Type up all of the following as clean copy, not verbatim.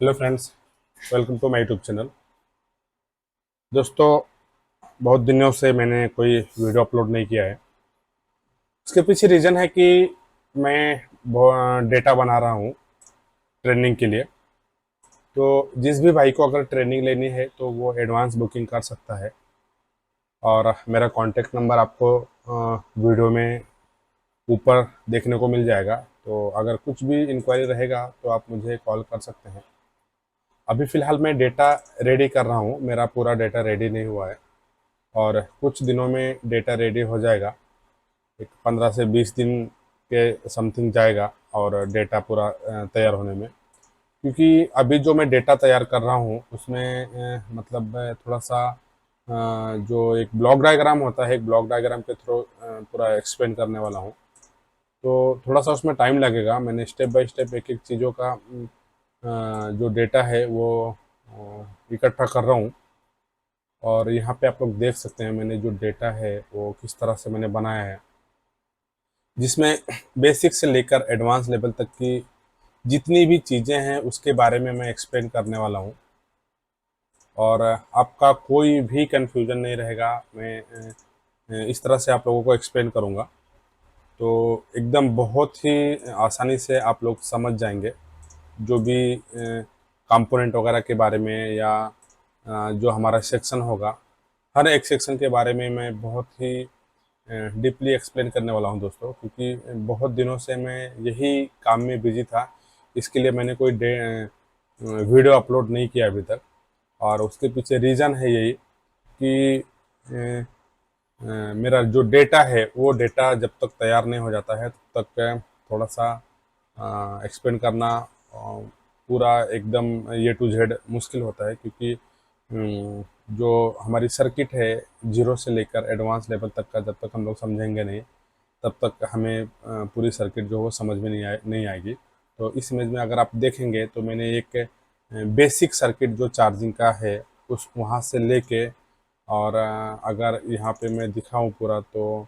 Hello friends, welcome to my YouTube channel. दोस्तों, बहुत दिनों से मैंने कोई वीडियो अपलोड नहीं किया है। इसके पीछे रीज़न है कि मैं डेटा बना रहा हूँ ट्रेनिंग के लिए। तो जिस भी भाई को अगर ट्रेनिंग लेनी है तो वो एडवांस बुकिंग कर सकता है। और मेरा कॉन्टेक्ट नंबर आपको वीडियो में ऊपर देखने को मिल जाएगा। तो अगर कुछ भी इंक्वायरी रहेगा तो आप मुझे कॉल कर सकते हैं। अभी फ़िलहाल मैं डेटा रेडी कर रहा हूँ, मेरा पूरा डेटा रेडी नहीं हुआ है और कुछ दिनों में डेटा रेडी हो जाएगा। एक 15 से 20 दिन के समथिंग जाएगा और डेटा पूरा तैयार होने में। क्योंकि अभी जो मैं डेटा तैयार कर रहा हूँ उसमें मतलब मैं थोड़ा सा जो एक ब्लॉक डायग्राम होता है, एक ब्लॉक डायग्राम के थ्रू पूरा एक्सप्लेन करने वाला हूँ। तो थोड़ा सा उसमें टाइम लगेगा। मैंने स्टेप बाय स्टेप एक एक चीज़ों का जो डेटा है वो इकट्ठा कर रहा हूँ। और यहाँ पे आप लोग देख सकते हैं मैंने जो डेटा है वो किस तरह से मैंने बनाया है, जिसमें बेसिक से लेकर एडवांस लेवल तक की जितनी भी चीज़ें हैं उसके बारे में मैं एक्सप्लेन करने वाला हूँ। और आपका कोई भी कंफ्यूजन नहीं रहेगा। मैं इस तरह से आप लोगों को एक्सप्लेन करूँगा तो एकदम बहुत ही आसानी से आप लोग समझ जाएंगे। जो भी कंपोनेंट वगैरह के बारे में या जो हमारा सेक्शन होगा, हर एक सेक्शन के बारे में मैं बहुत ही डीपली एक्सप्लेन करने वाला हूं दोस्तों। क्योंकि बहुत दिनों से मैं यही काम में बिजी था, इसके लिए मैंने कोई वीडियो अपलोड नहीं किया अभी तक। और उसके पीछे रीज़न है यही कि मेरा जो डेटा है वो डेटा जब तक तैयार नहीं हो जाता है तब तक थोड़ा सा एक्सप्लेन करना पूरा एकदम ए टू जेड मुश्किल होता है। क्योंकि जो हमारी सर्किट है जीरो से लेकर एडवांस लेवल तक का जब तक हम लोग समझेंगे नहीं तब तक हमें पूरी सर्किट जो है वो समझ में नहीं आएगी। तो इस इमेज में अगर आप देखेंगे तो मैंने एक बेसिक सर्किट जो चार्जिंग का है उस वहाँ से लेके और अगर यहाँ पे मैं दिखाऊं पूरा तो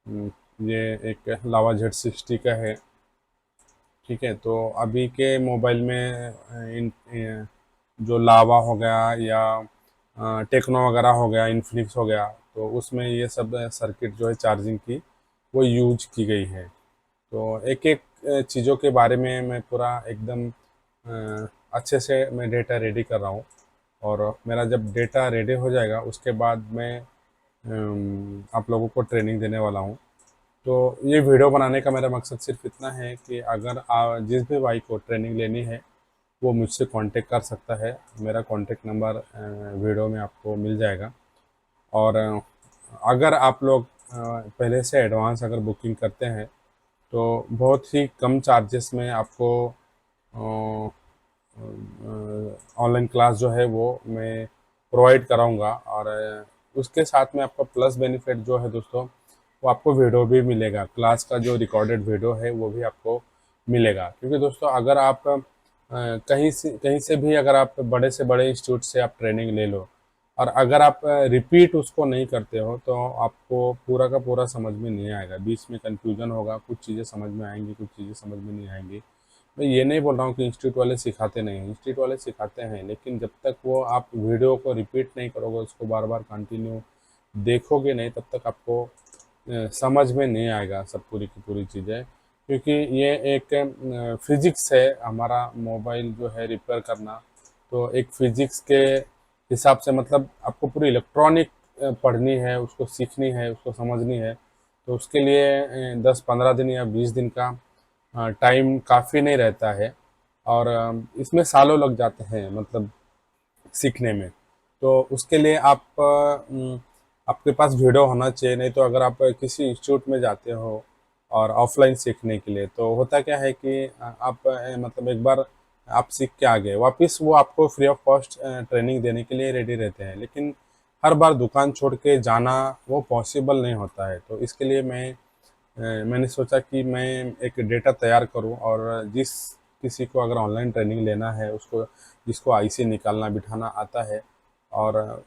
अम, ये एक लावा Z60 का है। ठीक है, तो अभी के मोबाइल में जो लावा हो गया या टेक्नो वगैरह हो गया, इन्फिनिक्स हो गया, तो उसमें ये सब सर्किट जो है चार्जिंग की वो यूज की गई है। तो एक एक चीज़ों के बारे में मैं पूरा एकदम अच्छे से मैं डेटा रेडी कर रहा हूँ। और मेरा जब डेटा रेडी हो जाएगा उसके बाद मैं आप लोगों को ट्रेनिंग देने वाला हूँ। तो ये वीडियो बनाने का मेरा मकसद सिर्फ इतना है कि अगर जिस भी भाई को ट्रेनिंग लेनी है वो मुझसे कांटेक्ट कर सकता है। मेरा कांटेक्ट नंबर वीडियो में आपको मिल जाएगा। और अगर आप लोग पहले से एडवांस अगर बुकिंग करते हैं तो बहुत ही कम चार्जेस में आपको ऑनलाइन क्लास जो है वो मैं प्रोवाइड कराऊंगा। और उसके साथ में आपका प्लस बेनिफिट जो है दोस्तों, वो आपको वीडियो भी मिलेगा। क्लास का जो रिकॉर्डेड वीडियो है वो भी आपको मिलेगा। क्योंकि दोस्तों अगर आप कहीं से भी अगर आप बड़े से बड़े इंस्टीट्यूट से आप ट्रेनिंग ले लो और अगर आप रिपीट उसको नहीं करते हो तो आपको पूरा का पूरा समझ में नहीं आएगा। बीच में कन्फ्यूजन होगा, कुछ चीज़ें समझ में आएंगी, कुछ चीज़ें समझ में नहीं आएंगी। मैं ये नहीं बोल रहा हूँ कि इंस्टीट्यूट वाले सिखाते नहीं हैं, इंस्टीट्यूट वाले सिखाते हैं, लेकिन जब तक वो आप वीडियो को रिपीट नहीं करोगे, उसको बार बार कंटिन्यू देखोगे नहीं, तब तक आपको समझ में नहीं आएगा सब पूरी की पूरी चीज़ें। क्योंकि ये एक फिजिक्स है, हमारा मोबाइल जो है रिपेयर करना, तो एक फिजिक्स के हिसाब से मतलब आपको पूरी इलेक्ट्रॉनिक पढ़नी है, उसको सीखनी है, उसको समझनी है। तो उसके लिए 10-15 दिन या 20 दिन का टाइम काफ़ी नहीं रहता है। और इसमें सालों लग जाते हैं मतलब सीखने में। तो उसके लिए आपके पास वीडियो होना चाहिए। नहीं तो अगर आप किसी इंस्टीट्यूट में जाते हो और ऑफलाइन सीखने के लिए तो होता क्या है कि आप मतलब एक बार आप सीख के आ गए, वापस वो आपको फ्री ऑफ कॉस्ट ट्रेनिंग देने के लिए रेडी रहते हैं। लेकिन हर बार दुकान छोड़ के जाना वो पॉसिबल नहीं होता है। तो इसके लिए मैंने सोचा कि मैं एक डेटा तैयार करूं और जिस किसी को अगर ऑनलाइन ट्रेनिंग लेना है, उसको जिसको आईसी निकालना बिठाना आता है और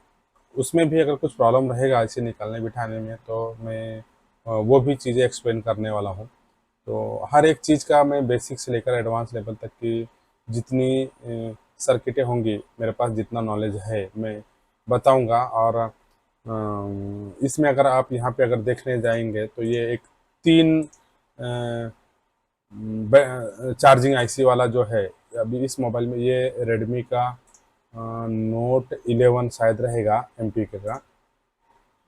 उसमें भी अगर कुछ प्रॉब्लम रहेगा आईसी निकालने बिठाने में, तो मैं वो भी चीज़ें एक्सप्लेन करने वाला हूँ। तो हर एक चीज़ का मैं बेसिक से लेकर एडवांस लेवल तक की जितनी सर्किटें होंगी मेरे पास, जितना नॉलेज है मैं बताऊंगा। और इसमें अगर आप यहाँ पे अगर देखने जाएंगे तो ये एक 3 चार्जिंग आईसी वाला जो है अभी इस मोबाइल में, ये रेडमी का नोट 11 शायद रहेगा एमपी का।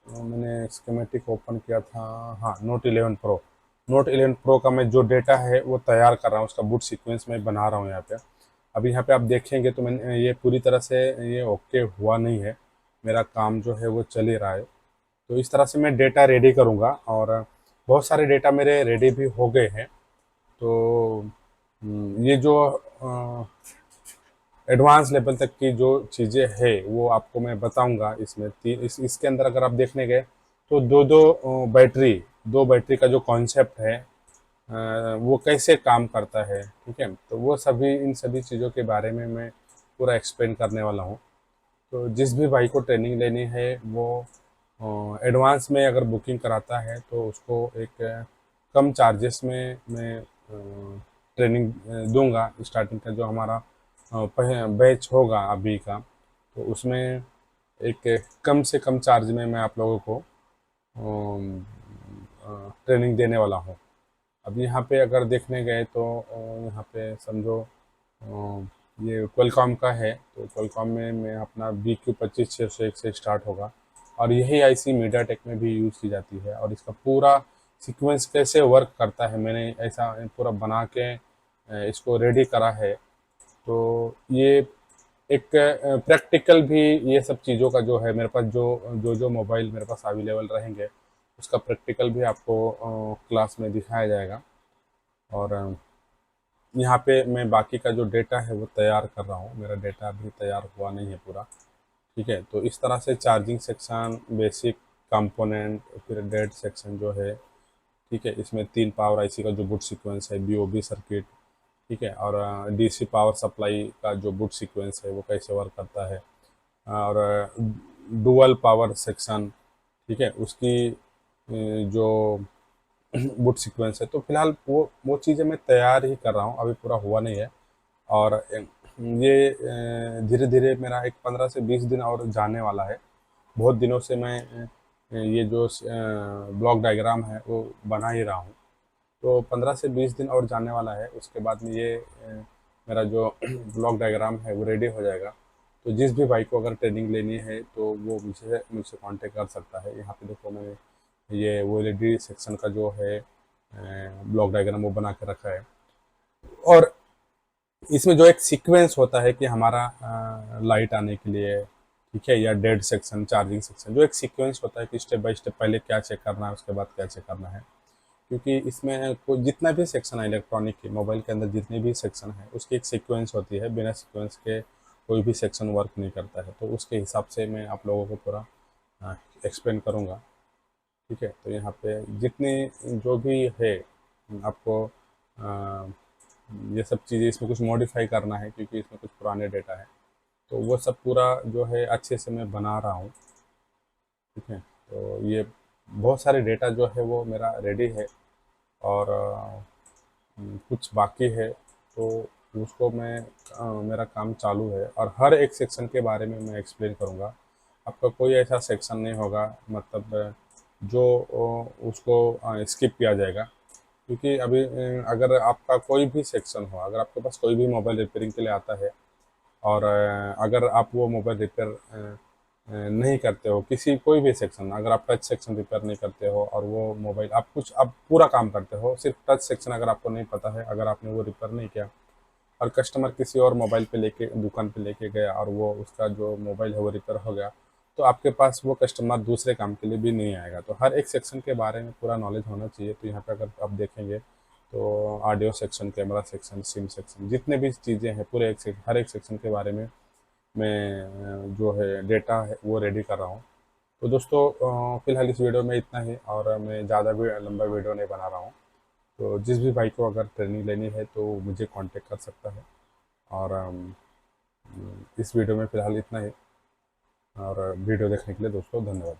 मैंने स्कीमेटिक ओपन किया था, हाँ नोट 11 प्रो। नोट 11 प्रो का मैं जो डेटा है वो तैयार कर रहा हूँ, उसका बूट सीक्वेंस मैं बना रहा हूँ यहाँ पे। अभी यहाँ पे आप देखेंगे तो मैंने ये पूरी तरह से ये ओके हुआ नहीं है, मेरा काम जो है वो चल ही रहा है। तो इस तरह से मैं डेटा रेडी करूँगा, और बहुत सारे डेटा मेरे रेडी भी हो गए हैं। तो ये जो एडवांस लेवल तक की जो चीज़ें है वो आपको मैं बताऊंगा। इसमें इसके अंदर अगर आप देखने गए तो बैटरी, दो बैटरी का जो कॉन्सेप्ट है वो कैसे काम करता है, ठीक है। तो वो सभी, इन सभी चीज़ों के बारे में मैं पूरा एक्सप्लेन करने वाला हूँ। तो जिस भी भाई को ट्रेनिंग लेनी है वो एडवांस में अगर बुकिंग कराता है तो उसको एक कम चार्जेस में मैं ट्रेनिंग दूंगा। स्टार्टिंग का जो हमारा बैच होगा अभी का, तो उसमें एक कम से कम चार्ज में मैं आप लोगों को ट्रेनिंग देने वाला हूँ। अब यहाँ पे अगर देखने गए तो यहाँ पे समझो ये क्वालकॉम का है, तो क्वालकॉम में मैं अपना BQ25601 से स्टार्ट होगा, और यही आईसी मीडियाटेक में भी यूज़ की जाती है। और इसका पूरा सीक्वेंस कैसे वर्क करता है मैंने ऐसा पूरा बना के इसको रेडी करा है। तो ये एक प्रैक्टिकल भी, ये सब चीज़ों का जो है मेरे पास, जो मोबाइल मेरे पास अवेलेबल रहेंगे उसका प्रैक्टिकल भी आपको क्लास में दिखाया जाएगा। और यहाँ पे मैं बाकी का जो डेटा है वो तैयार कर रहा हूँ, मेरा डेटा अभी तैयार हुआ नहीं है पूरा, ठीक है। तो इस तरह से चार्जिंग सेक्शन, बेसिक कंपोनेंट, फिर डेड सेक्शन जो है, ठीक है। इसमें 3 पावर आईसी का जो बूट सीक्वेंस है, बीओबी सर्किट, ठीक है। और डीसी पावर सप्लाई का जो बूट सीक्वेंस है वो कैसे वर्क करता है, और डुअल पावर सेक्शन, ठीक है, उसकी जो बूट सीक्वेंस है। तो फिलहाल वो चीज़ें मैं तैयार ही कर रहा हूँ, अभी पूरा हुआ नहीं है। और ये धीरे धीरे मेरा एक 15 से 20 दिन और जाने वाला है। बहुत दिनों से मैं ये जो ब्लॉक डायग्राम है वो बना ही रहा हूँ। तो 15 से 20 दिन और जाने वाला है, उसके बाद में ये मेरा जो ब्लॉक डायग्राम है वो रेडी हो जाएगा। तो जिस भी भाई को अगर ट्रेनिंग लेनी है तो वो मुझसे मुझसे कांटेक्ट कर सकता है। यहाँ पे देखो मैंने ये वो एलईडी सेक्शन का जो है ब्लॉक डायग्राम वो बना के रखा है। और इसमें जो एक सीक्वेंस होता है कि हमारा लाइट आने के लिए, ठीक है, या डेड सेक्शन, चार्जिंग सेक्शन, जो एक सीक्वेंस होता है कि स्टेप बाय स्टेप पहले क्या चेक करना है, उसके बाद क्या चेक करना है। क्योंकि इसमें कोई जितना भी सेक्शन है इलेक्ट्रॉनिक के मोबाइल के अंदर, जितने भी सेक्शन है उसकी एक सीक्वेंस होती है, बिना सीक्वेंस के कोई भी सेक्शन वर्क नहीं करता है। तो उसके हिसाब से मैं आप लोगों को पूरा एक्सप्लेन करूँगा, ठीक है। तो यहाँ पे जितनी जो भी है आपको ये सब चीज़ें, इसमें कुछ मॉडिफाई करना है क्योंकि इसमें कुछ पुराने डेटा है, तो वो सब पूरा जो है अच्छे से मैं बना रहा हूँ, ठीक है। तो ये बहुत सारे डेटा जो है वो मेरा रेडी है, और कुछ बाकी है, तो उसको मैं मेरा काम चालू है। और हर एक सेक्शन के बारे में मैं एक्सप्लेन करूँगा। आपका कोई ऐसा सेक्शन नहीं होगा मतलब जो उसको स्किप किया जाएगा। क्योंकि अभी अगर आपका कोई भी सेक्शन हो, अगर आपके पास कोई भी मोबाइल रिपेयरिंग के लिए आता है, और अगर आप वो मोबाइल रिपेयर नहीं करते हो, किसी कोई भी सेक्शन, अगर आप टच सेक्शन रिपेयर नहीं करते हो और वो मोबाइल आप पूरा काम करते हो, सिर्फ टच सेक्शन अगर आपको नहीं पता है, अगर आपने वो रिपेयर नहीं किया, और कस्टमर किसी और मोबाइल पे लेके दुकान पे लेके गया और वो उसका जो मोबाइल है वो रिपेयर हो गया, तो आपके पास वो कस्टमर दूसरे काम के लिए भी नहीं आएगा। तो हर एक सेक्शन के बारे में पूरा नॉलेज होना चाहिए। तो यहाँ पे अगर आप देखेंगे तो audio section, camera section, SIM section, जितने भी चीज़ें हैं पूरे हर एक सेक्शन के बारे में मैं जो है डेटा है वो रेडी कर रहा हूँ। तो दोस्तों फिलहाल इस वीडियो में इतना ही, और मैं ज़्यादा भी लंबा वीडियो नहीं बना रहा हूँ। तो जिस भी भाई को अगर ट्रेनिंग लेनी है तो मुझे कांटेक्ट कर सकता है। और इस वीडियो में फ़िलहाल इतना ही, और वीडियो देखने के लिए दोस्तों धन्यवाद।